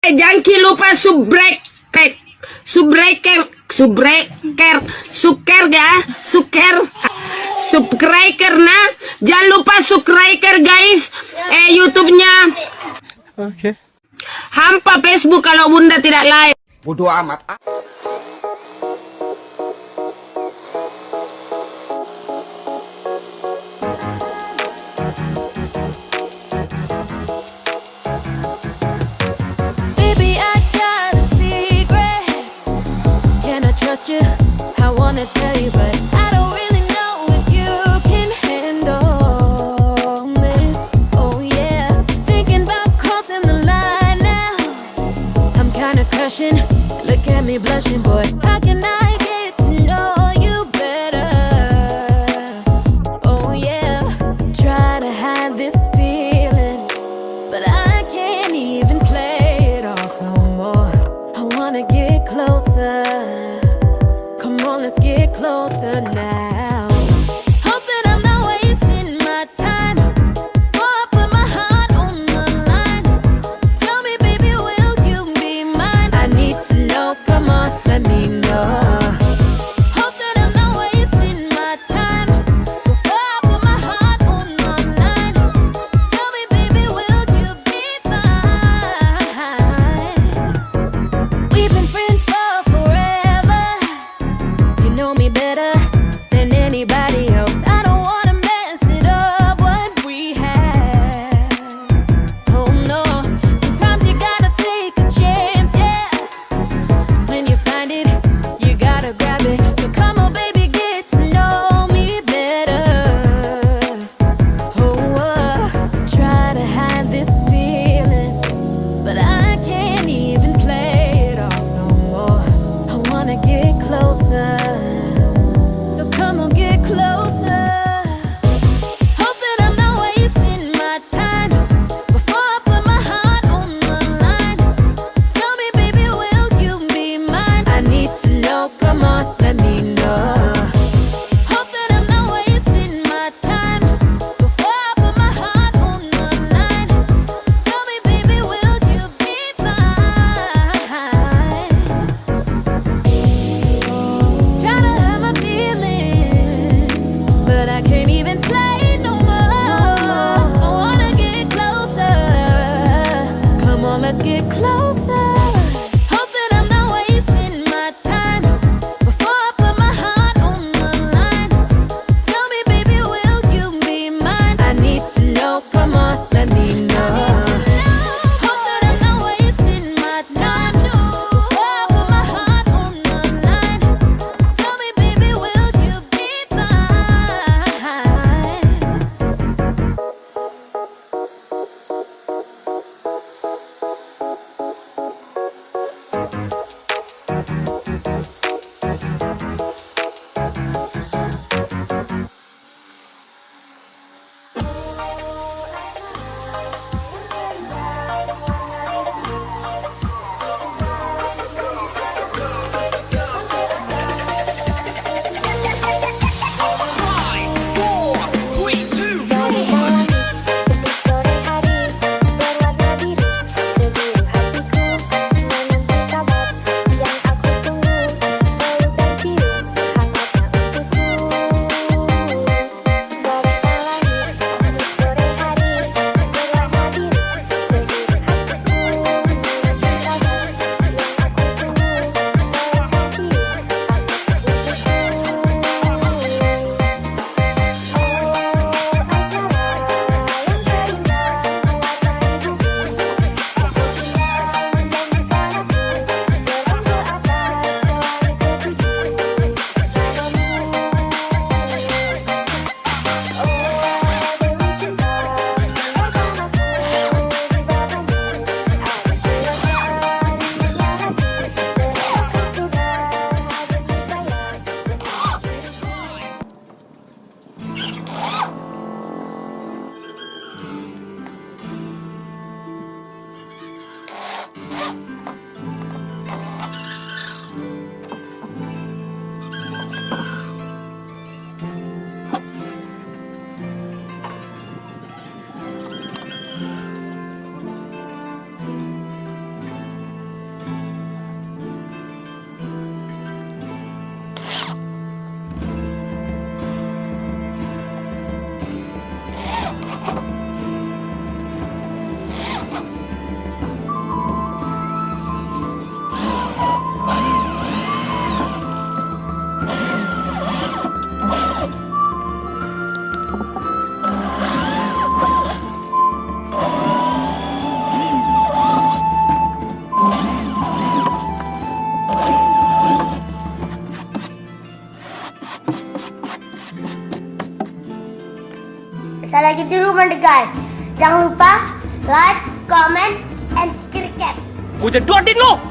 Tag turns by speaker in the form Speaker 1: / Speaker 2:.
Speaker 1: Jangan lupa subscriber nah. Jangan lupa subscriber guys. YouTube-nya.
Speaker 2: Oke.
Speaker 1: Hampa Facebook kalau bunda tidak live.
Speaker 3: Bodoh amat.
Speaker 4: Baby, I got a secret. Can I trust you? I wanna tell you, but I don't really know if you can handle this. Oh yeah, thinking about crossing the line now. I'm kinda crushing. Look at me blushing, boy. How can I get to know you better? Oh yeah, try to hide this feeling, but I can't even play it off no more. I wanna get closer. Come on, let's get closer now. Hope that I'm not wasting my time. Before I put my heart on the line, tell me, baby, will you be mine? I need to know, come on, let me
Speaker 2: lagi di rumah deh guys. Jangan lupa like, comment, and subscribe.
Speaker 3: Gue jedotin lo.